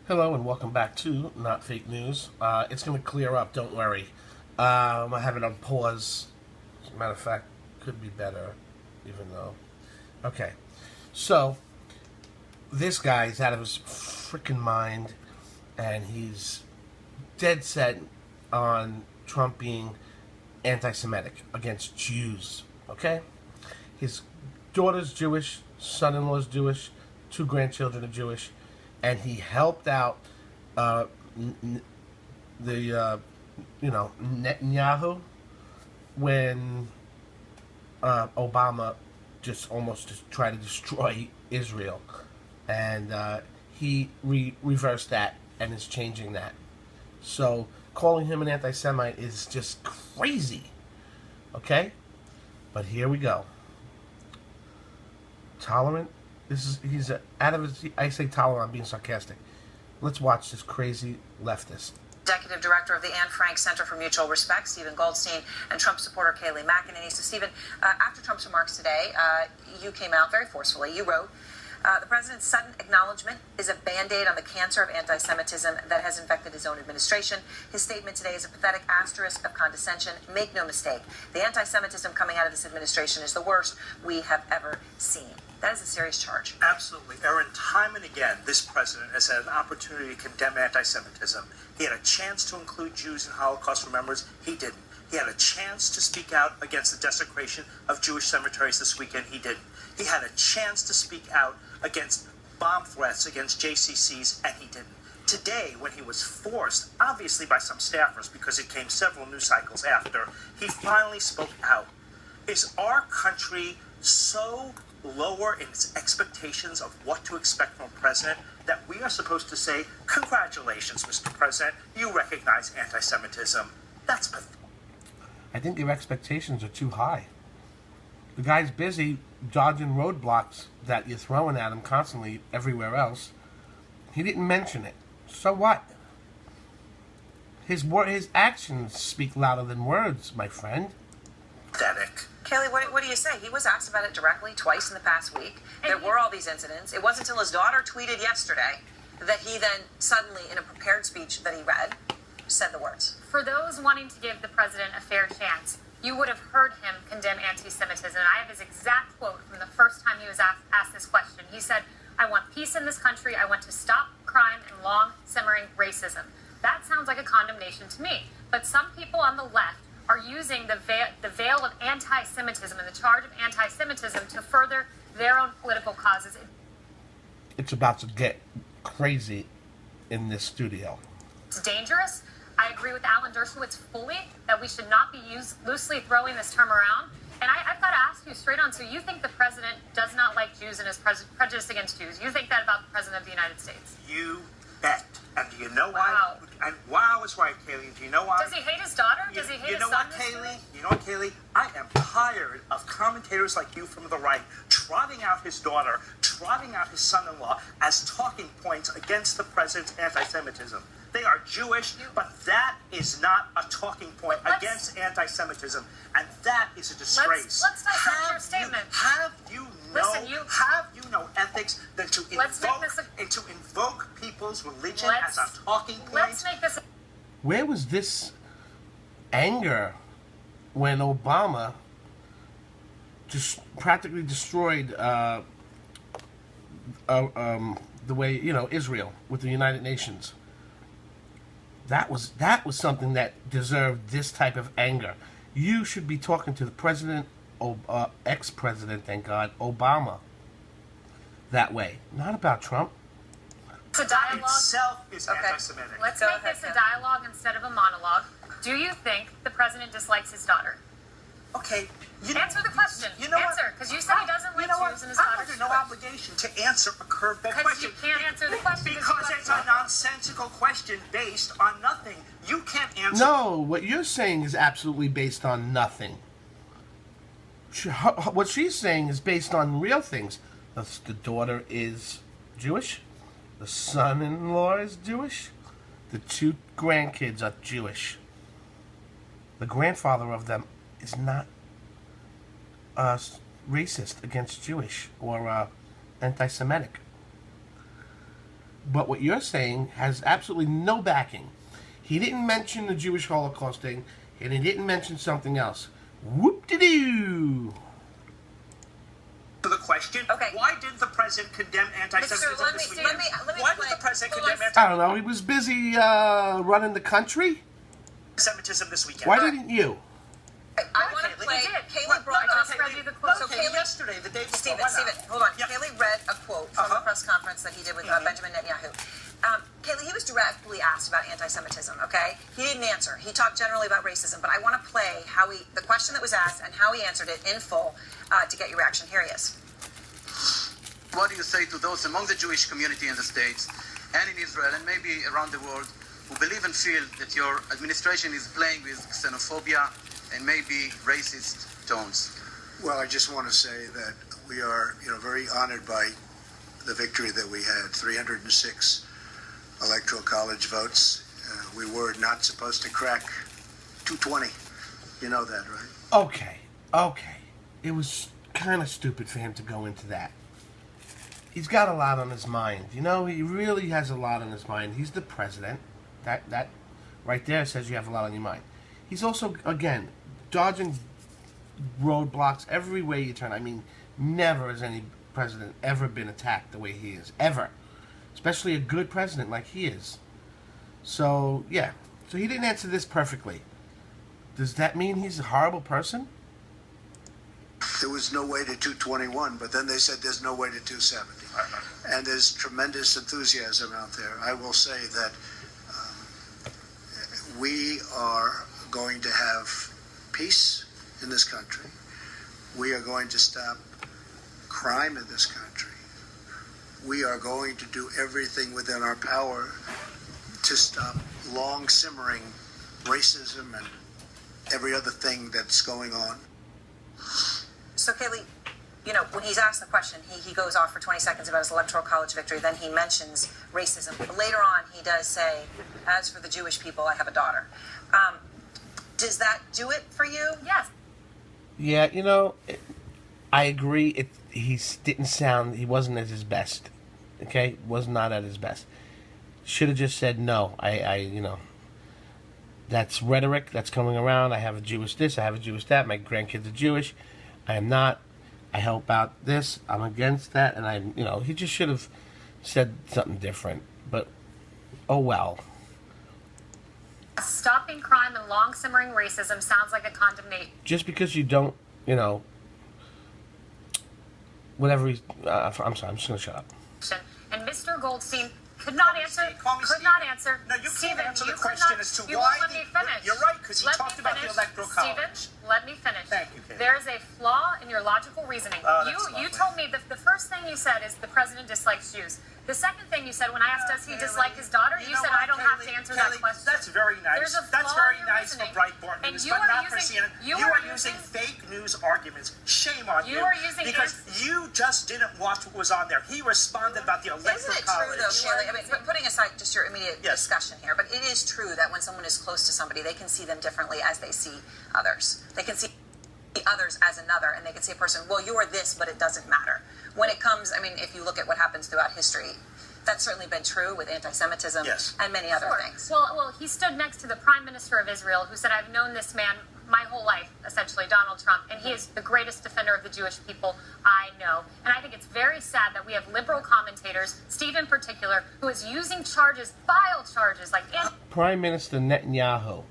Hello and welcome back to Not Fake News. It's going to clear up, don't worry. I have it on pause. As a matter of fact, could be better, even though. Okay, so this guy is out of his freaking mind, and he's dead set on Trump being anti-Semitic against Jews. Okay, his daughter's Jewish, son-in-law's Jewish, two grandchildren are Jewish, and he helped out Netanyahu when Obama just almost tried to destroy Israel, and he reversed that and is changing that. So calling him an anti-Semite is just crazy. Okay, but here we go. Tolerant. He's out of his. I say tolerant. I'm being sarcastic. Let's watch this crazy leftist. Executive Director of the Anne Frank Center for Mutual Respect, Stephen Goldstein, and Trump supporter Kayleigh McEnany. So, Stephen, after Trump's remarks today, you came out very forcefully. You wrote, the president's sudden acknowledgement is a Band-Aid on the cancer of anti-Semitism that has infected his own administration. His statement today is a pathetic asterisk of condescension. Make no mistake, the anti-Semitism coming out of this administration is the worst we have ever seen. That is a serious charge. Absolutely. Erin, time and again, this president has had an opportunity to condemn anti-Semitism. He had a chance to include Jews and Holocaust remembrance. He didn't. He had a chance to speak out against the desecration of Jewish cemeteries this weekend. He didn't. He had a chance to speak out against bomb threats against JCCs, and he didn't. Today, when he was forced, obviously by some staffers, because it came several news cycles after, he finally spoke out. Is our country so lower in its expectations of what to expect from a president that we are supposed to say, congratulations, Mr. President, you recognize anti-Semitism? That's pathetic. I think your expectations are too high. The guy's busy dodging roadblocks that you're throwing at him constantly everywhere else. He didn't mention it. So what? His actions speak louder than words, my friend. Pathetic. Kayleigh, what do you say? He was asked about it directly twice in the past week. There were all these incidents. It wasn't until his daughter tweeted yesterday that he then suddenly, in a prepared speech that he read, said the words. For those wanting to give the president a fair chance, you would have heard him condemn anti-Semitism. And I have his exact quote from the first time he was asked this question. He said, "I want peace in this country. I want to stop crime and long simmering racism." That sounds like a condemnation to me. But some people on the left are using the veil of anti-Semitism and the charge of anti-Semitism to further their own political causes. It's about to get crazy in this studio. It's dangerous. I agree with Alan Dershowitz fully that we should not be loosely throwing this term around. And I've got to ask you straight on, so you think the president does not like Jews and is prejudiced against Jews? You think that about the president of the United States? You bet. And do you know Wow. why? And wow is right, Kayleigh. Do you know why? Does he hate his daughter? Does he hate his son? You know what, Kayleigh? I am tired of commentators like you from the right trotting out his daughter, trotting out his son-in-law as talking points against the president's anti-Semitism. They are Jewish, but that is not a talking point against anti-Semitism, and that is a disgrace. Let's dissect your statement. Have you no ethics than to invoke people's religion as a talking point? Let's make this. Where was this anger when Obama just practically destroyed the way, Israel with the United Nations? That was something that deserved this type of anger. You should be talking to the president, ex-president, thank God, Obama, that way. Not about Trump. It's a dialogue. Itself is anti-Semitic. Let's make this a dialogue instead of a monologue. Do you think the president dislikes his daughter? Okay. Answer the question. Answer, because you said he doesn't like Jews and his daughter. I'm under no obligation to answer a curveball question. Because you can't answer the question. Because it's a nonsensical question based on nothing. You can't answer. No, what you're saying is absolutely based on nothing. What she's saying is based on real things. The daughter is Jewish. The son-in-law is Jewish. The two grandkids are Jewish. The grandfather of them is not racist against Jewish or anti-Semitic. But what you're saying has absolutely no backing. He didn't mention the Jewish Holocaust thing, and he didn't mention something else. Whoop-de-doo! To the question, Okay. why didn't the president condemn anti-Semitism Mr. this week? let me Why play- did the president hold on. condemn I don't know. He was busy running the country. anti-Semitism this weekend? Why didn't you? I want to Kaylee. play. He did. Kaylee brought. I just read you the quote. So Okay, Kaylee, yesterday, the day before. Stephen, why not? hold on. Yeah. Kaylee read a quote from the press conference that he did with Benjamin Netanyahu. Kaylee, he was directly asked about anti-Semitism. Okay, he didn't answer. He talked generally about racism, but I want to play the question that was asked and how he answered it in full to get your reaction. Here he is. What do you say to those among the Jewish community in the States and in Israel and maybe around the world who believe and feel that your administration is playing with xenophobia and maybe racist tones? Well, I just want to say that we are, very honored by the victory that we had. 306 electoral college votes. We were not supposed to crack 220. You know that, right? Okay. It was kind of stupid for him to go into that. He's got a lot on his mind. He really has a lot on his mind. He's the president. That right there says you have a lot on your mind. He's also, again, dodging roadblocks every way you turn. I mean, never has any president ever been attacked the way he is. Ever. Especially a good president like he is. So, yeah. So he didn't answer this perfectly. Does that mean he's a horrible person? There was no way to 221, but then they said there's no way to 270. And there's tremendous enthusiasm out there. I will say that we are going to have peace in this country. We are going to stop crime in this country. We are going to do everything within our power to stop long simmering racism and every other thing that's going on. So Kaylee, when he's asked the question, he goes off for 20 seconds about his electoral college victory. Then he mentions racism. But later on, he does say, "As for the Jewish people, I have a daughter." Does that do it for you? Yes. Yeah, I agree. He he wasn't at his best. Okay? Was not at his best. Should have just said no. That's rhetoric that's coming around. I have a Jewish this, I have a Jewish that. My grandkids are Jewish. I am not. I help out this. I'm against that. And he just should have said something different. But, oh well. Stopping crime and long simmering racism sounds like a condemnation. Just because you don't, whatever I'm sorry, I'm just going to shut up. And Mr. Goldstein could not answer. Call me Could Steve. not answer. No, you Stephen, can't answer the you question could not, as to you why won't let me finish. You're right, because he Let talked me about the finish. electoral college. Stephen, let me finish. Thank you, Kaylee. There is a flaw in your logical reasoning. That's You lovely. told me that the first thing you said is the president dislikes Jews. The second thing you said when I asked, does he dislike his daughter? You know said, what, I don't have to Kaylee? answer Kaylee, that question. That's very nice. There's a That's flaw very in your nice reasoning. for Breitbart And News, you but are not for using- CNN. you You are are using using- fake news arguments. Shame on you. You are using because you just didn't watch what was on there. He responded about the electoral Isn't it college. true, though, Kaylee? I mean, putting aside just your immediate Yes. discussion here, but it is true that when someone is close to somebody, they can see them differently as they see others. They can see others as another, and they can see a person, well, you're this, but it doesn't matter. When it comes, if you look at what happens throughout history, that's certainly been true with anti-Semitism Yes. and many other Sure. things. Well, he stood next to the Prime Minister of Israel, who said, "I've known this man my whole life," essentially Donald Trump, and he is the greatest defender of the Jewish people I know. And I think it's very sad that we have liberal commentators, Steve in particular, who is using vile charges like. Prime Minister Netanyahu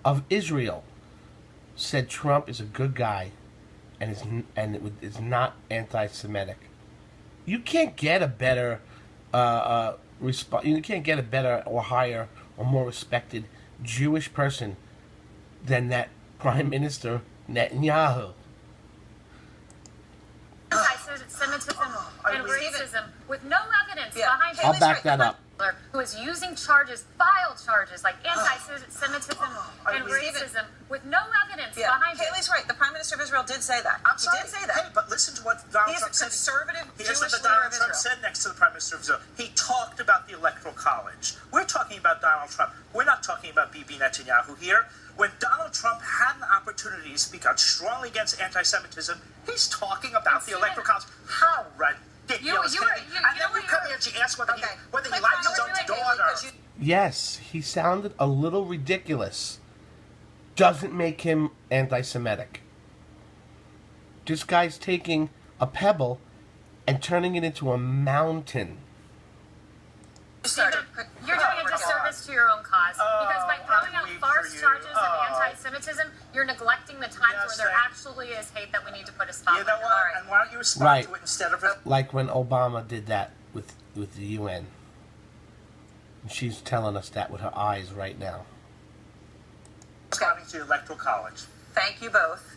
of Israel said Trump is a good guy and is not anti-Semitic. You can't get a better you can't get a better or higher or more respected Jewish person than that Prime Minister Netanyahu. Anti-Semitism and racism with no evidence behind it. I'll back that up. Who is using vile charges like anti-Semitism and racism with no evidence behind it. Kaylee's right. The Prime Minister of Israel did say that. I'm sorry. He did say that. Hey, but listen to what Donald He is Trump a said. conservative Here's Jewish what leader Donald of Trump Israel. said next to the Prime Minister of Israel. He talked about the Electoral College. We're talking about Donald Trump. We're not talking about Bibi Netanyahu here. When Donald Trump had an opportunity to speak out strongly against anti-Semitism, he's talking about the Electoral College. How ridiculous ridiculous. You And then know you come here and she asks whether he likes his own daughter. Yes, he sounded a little ridiculous. Doesn't make him anti-Semitic. This guy's taking a pebble and turning it into a mountain. Stephen, you're doing a disservice to your own cause. Because by throwing out farce charges of anti-Semitism, you're neglecting the times where there actually is hate that we need to put a stop on. You know what? And why don't you respond to it instead of... Like when Obama did that with the UN. She's telling us that with her eyes right now. Responding to the Electoral College. Thank you both.